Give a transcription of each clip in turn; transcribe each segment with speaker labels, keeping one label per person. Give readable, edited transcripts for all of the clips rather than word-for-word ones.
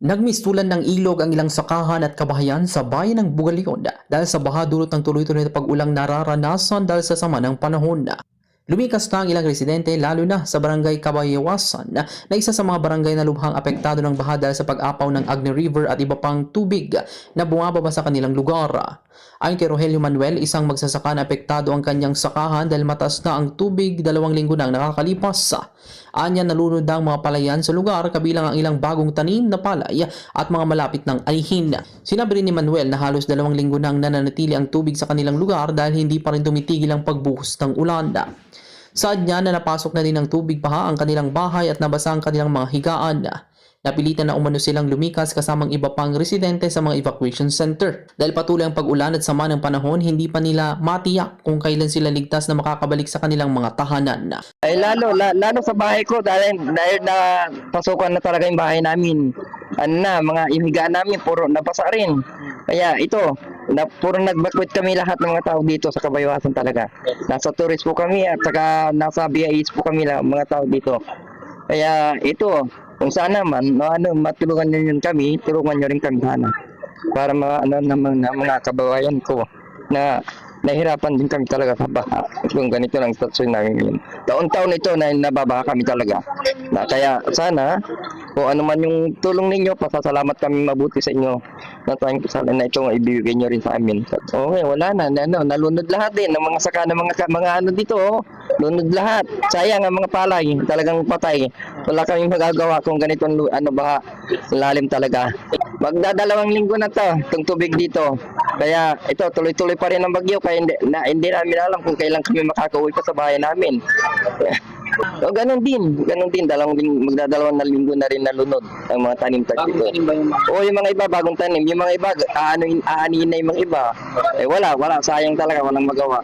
Speaker 1: Nagmistulan ng ilog ang ilang sakahan at kabahayan sa bayan ng Bugalyon dahil sa baha dulot ng tuloy-tuloy na pag-ulang nararanasan dahil sa sama ng panahon. Lumikas na ang ilang residente lalo na sa barangay Kabayawasan na isa sa mga barangay na lubhang apektado ng baha dahil sa pag-apaw ng Agni River at iba pang tubig na bumababa sa kanilang lugar. Ayon kay Rogelio Manuel, isang magsasaka na apektado ang kanyang sakahan dahil mataas na ang tubig 2 linggo nang nakakalipas. Anya nalunod ang mga palayan sa lugar kabilang ang ilang bagong tanim na palay at mga malapit ng anihin. Sinabi rin ni Manuel na halos 2 linggo nang nananatili ang tubig sa kanilang lugar dahil hindi pa rin tumitigil ang pagbuhos ng ulan. Saad niya na napasok na din ng tubig baha ang kanilang bahay at nabasa ang kanilang mga higaan. Napilitan na umano silang lumikas kasamang iba pang residente sa mga evacuation center. Dahil patuloy ang pag-ulan at sama ng panahon, hindi pa nila matiyak kung kailan sila ligtas na makakabalik sa kanilang mga tahanan.
Speaker 2: Ay lalo sa bahay ko dahil na pasukan na talaga yung bahay namin. Mga imigaan namin puro nabasa rin. Kaya ito, puro nagbakwit kami lahat ng mga tao dito sa Kabayawasan talaga. Nasa tourist po kami at saka nasa BIS po kami mga tao dito. Kaya ito, kung sana man, matulungan nyo kami, tulungan nyo rin kami sana. Para mga kababayan ko na nahirapan din kami talaga sa baha. Kung ganito lang sitwasyon namin ngayon. Taon-taon ito na nababaha kami talaga. Kaya sana, kung ano man yung tulong ninyo, pasasalamat kami mabuti sa inyo. Natayang ko sana na itong ibibigay nyo rin sa amin. Okay, wala na. Nalunod lahat din ng mga saka ng mga ano dito. Lunod lahat. Sayang ang mga palay. Talagang patay. Wala kaming magagawa kung ganitong baha. Lalim talaga. Magdadalawang linggo na to, itong tubig dito. Kaya ito, tuloy-tuloy pa rin ang bagyo. Kaya hindi namin alam kung kailan kami makakauwi pa sa bahay namin. O ganun din, magdadalawang na linggo na rin nalunod ang mga tanim dito. O yung mga iba bagong tanim, yung mga iba aanihin na yung mga iba. Wala, sayang talaga, walang magawa.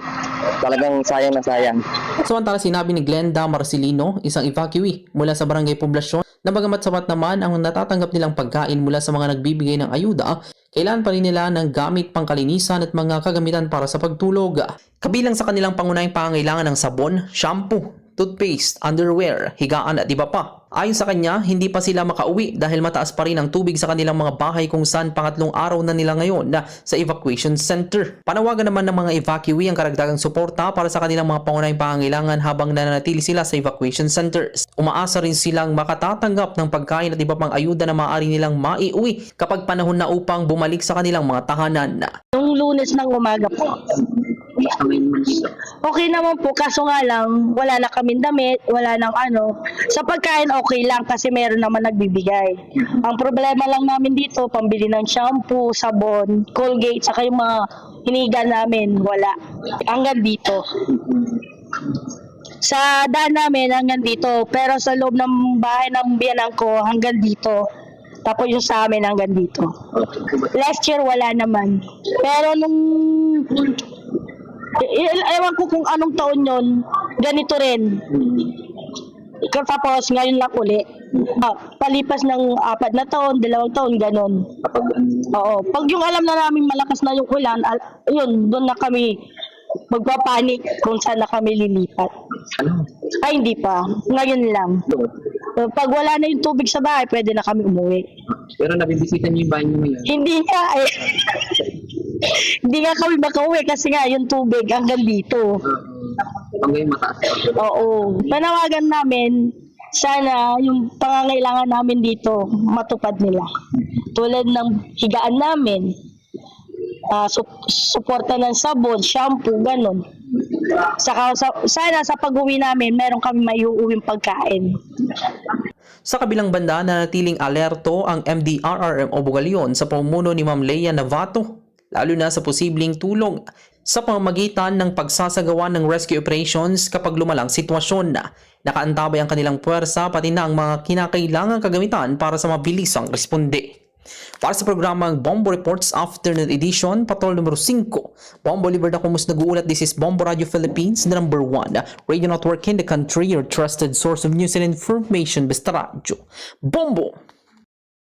Speaker 2: Talagang sayang na sayang.
Speaker 1: Samantala sinabi ni Glenda Marcelino, isang evacuee mula sa barangay Poblasyon, na bagamat sapat naman ang natatanggap nilang pagkain mula sa mga nagbibigay ng ayuda, kailangan pa rin nila ng gamit pangkalinisan at mga kagamitan para sa pagtulog. Kabilang sa kanilang pangunahing pangangailangan ng sabon, shampoo, toothpaste, underwear, higaan at iba pa. Ayon sa kanya, hindi pa sila makauwi dahil mataas pa rin ang tubig sa kanilang mga bahay kung saan pangatlong araw na nila ngayon sa evacuation center. Panawagan naman ng mga evacuee ang karagdagang suporta para sa kanilang mga pangunahing pangangailangan habang nananatili sila sa evacuation centers. Umaasa rin silang makatatanggap ng pagkain at iba pang ayuda na maaari nilang maiuwi kapag panahon na upang bumalik sa kanilang mga tahanan.
Speaker 3: Nung Lunes ng umaga po. Okay naman po, kaso nga lang, wala na kaming damit, wala nang Sa pagkain okay lang kasi meron naman nagbibigay. Ang problema lang namin dito, pambili ng shampoo, sabon, Colgate, saka yung mga hiniga namin, wala. Hanggang dito. Sa daan namin, hanggang dito. Pero sa loob ng bahay ng biyanan ko, hanggang dito. Tapos yung sa amin hanggang dito. Last year, wala naman. Pero nung ewan ko kung anong taon yon, ganito rin. Tapos ngayon lang uli. Palipas ng 4 na taon, 2 taon, ganon. Oo. Pag yung alam na namin malakas na yung ulan, yun, doon na kami magpapanik kung saan na kami lilipat. Ay, hindi pa. Ngayon lang. Pag wala na yung tubig sa bahay, pwede na kami umuwi.
Speaker 4: Pero nabibisita niyo yung bahay niyo ngayon?
Speaker 3: Hindi nga eh. Hindi nga kami makauwi kasi nga yung tubig hanggang dito.
Speaker 4: Hanggang mataas.
Speaker 3: Oo. Panawagan namin, sana yung pangangailangan namin dito matupad nila. Tulad ng higaan namin, suporta ng sabon, shampoo, ganon. Saka sana sa pag-uwi namin, meron kami maiuuwing pagkain.
Speaker 1: Sa kabilang banda, nanatiling alerto ang MDRRMO Bugalyon sa pamumuno ni Ma'am Leia Navato, lalo na sa posibleng tulong sa pamamagitan ng pagsasagawa ng rescue operations kapag lumalang sitwasyon. Nakaantabay ang kanilang puwersa pati na ang mga kinakailangang kagamitan para sa mabilisang responde. Para sa programang Bombo Reports Afternoon Edition, Patrol numero 5, Bombo Libertad Kumus nag-uulat. This is Bombo Radio Philippines, the number 1 radio network in the country, your trusted source of news and information. Basta Radio Bombo!